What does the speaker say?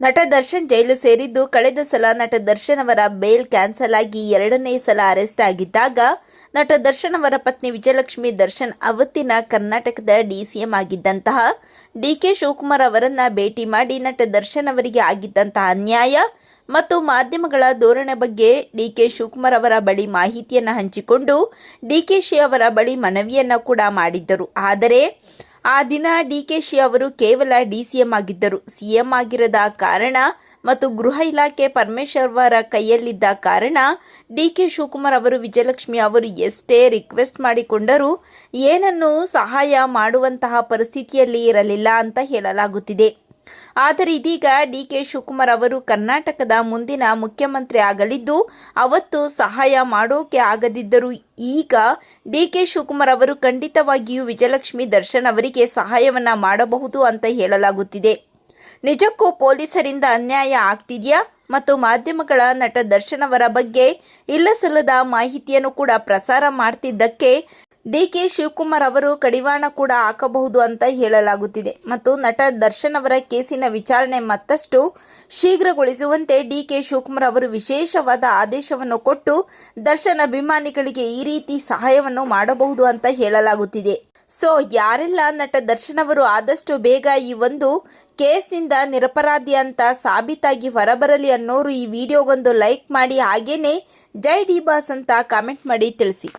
ನಟ ದರ್ಶನ್ ಜೈಲು ಸೇರಿದ್ದು ಕಳೆದ ಸಲ ನಟ ದರ್ಶನ್ ಅವರ ಬೇಲ್ ಕ್ಯಾನ್ಸಲ್ ಆಗಿ ಎರಡನೇ ಸಲ ಅರೆಸ್ಟ್ ಆಗಿದ್ದಾಗ ನಟ ದರ್ಶನ್ ಅವರ ಪತ್ನಿ ವಿಜಯಲಕ್ಷ್ಮಿ ದರ್ಶನ್ ಅವತ್ತಿನ ಕರ್ನಾಟಕದ ಡಿಸಿಎಂ ಆಗಿದ್ದಂತಹ ಡಿಕೆ ಶಿವಕುಮಾರ್ ಅವರನ್ನ ಭೇಟಿ ಮಾಡಿ ನಟ ದರ್ಶನ್ ಅವರಿಗೆ ಆಗಿದ್ದಂತಹ ಅನ್ಯಾಯ ಮತ್ತು ಮಾಧ್ಯಮಗಳ ಧೋರಣೆ ಬಗ್ಗೆ ಡಿಕೆ ಶಿವಕುಮಾರ್ ಅವರ ಬಳಿ ಮಾಹಿತಿಯನ್ನು ಹಂಚಿಕೊಂಡು ಡಿಕೆಶಿ ಅವರ ಬಳಿ ಮನವಿಯನ್ನು ಕೂಡ ಮಾಡಿದ್ದರು. ಆದರೆ ಆ ದಿನ ಡಿಕೆಶಿ ಅವರು ಕೇವಲ ಡಿಸಿಎಂ ಆಗಿದ್ದರು. ಸಿಎಂ ಆಗಿರದ ಕಾರಣ ಮತ್ತು ಗೃಹ ಇಲಾಖೆ ಪರಮೇಶ್ವರ್ ಅವರ ಕೈಯಲ್ಲಿದ್ದ ಕಾರಣ ಡಿಕೆ ಶಿವಕುಮಾರ್ ಅವರು ವಿಜಯಲಕ್ಷ್ಮಿ ಅವರು ಎಷ್ಟೇ ರಿಕ್ವೆಸ್ಟ್ ಮಾಡಿಕೊಂಡರೂ ಏನನ್ನು ಸಹಾಯ ಮಾಡುವಂತಹ ಪರಿಸ್ಥಿತಿಯಲ್ಲಿ ಇರಲಿಲ್ಲ ಅಂತ ಹೇಳಲಾಗುತ್ತಿದೆ. ಆದರೆ ಇದೀಗ ಡಿಕೆ ಶಿವಕುಮಾರ್ ಅವರು ಕರ್ನಾಟಕದ ಮುಂದಿನ ಮುಖ್ಯಮಂತ್ರಿ ಆಗಲಿದ್ದು ಅವತ್ತು ಸಹಾಯ ಮಾಡೋಕೆ ಆಗದಿದ್ದರೂ ಈಗ ಡಿಕೆ ಶಿವಕುಮಾರ್ ಅವರು ಖಂಡಿತವಾಗಿಯೂ ವಿಜಯಲಕ್ಷ್ಮಿ ದರ್ಶನ್ ಅವರಿಗೆ ಸಹಾಯವನ್ನ ಮಾಡಬಹುದು ಅಂತ ಹೇಳಲಾಗುತ್ತಿದೆ. ನಿಜಕ್ಕೂ ಪೊಲೀಸರಿಂದ ಅನ್ಯಾಯ ಆಗ್ತಿದೆಯಾ ಮತ್ತು ಮಾಧ್ಯಮಗಳ ನಟ ದರ್ಶನ್ ಅವರ ಬಗ್ಗೆ ಇಲ್ಲಸಲ್ಲದ ಮಾಹಿತಿಯನ್ನು ಕೂಡ ಪ್ರಸಾರ ಮಾಡ್ತಿದ್ದಕ್ಕೆ ಡಿಕೆ ಶಿವಕುಮಾರ್ ಅವರು ಕಡಿವಾಣ ಕೂಡ ಹಾಕಬಹುದು ಅಂತ ಹೇಳಲಾಗುತ್ತಿದೆ. ಮತ್ತು ನಟ ದರ್ಶನ್ ಅವರ ಕೇಸಿನ ವಿಚಾರಣೆ ಮತ್ತಷ್ಟು ಶೀಘ್ರಗೊಳಿಸುವಂತೆ ಡಿಕೆ ಶಿವಕುಮಾರ್ ಅವರು ವಿಶೇಷವಾದ ಆದೇಶವನ್ನು ಕೊಟ್ಟು ದರ್ಶನ್ ಅಭಿಮಾನಿಗಳಿಗೆ ಈ ರೀತಿ ಸಹಾಯವನ್ನು ಮಾಡಬಹುದು ಅಂತ ಹೇಳಲಾಗುತ್ತಿದೆ. ಸೊ ಯಾರೆಲ್ಲ ನಟ ದರ್ಶನ್ ಅವರು ಆದಷ್ಟು ಬೇಗ ಈ ಒಂದು ಕೇಸ್ನಿಂದ ನಿರಪರಾಧಿ ಅಂತ ಸಾಬೀತಾಗಿ ಹೊರಬರಲಿ ಅನ್ನೋರು ಈ ವಿಡಿಯೋಗೊಂದು ಲೈಕ್ ಮಾಡಿ, ಹಾಗೇನೆ ಜೈ ಡಿ ಬಾಸ್ ಅಂತ ಕಾಮೆಂಟ್ ಮಾಡಿ ತಿಳಿಸಿ.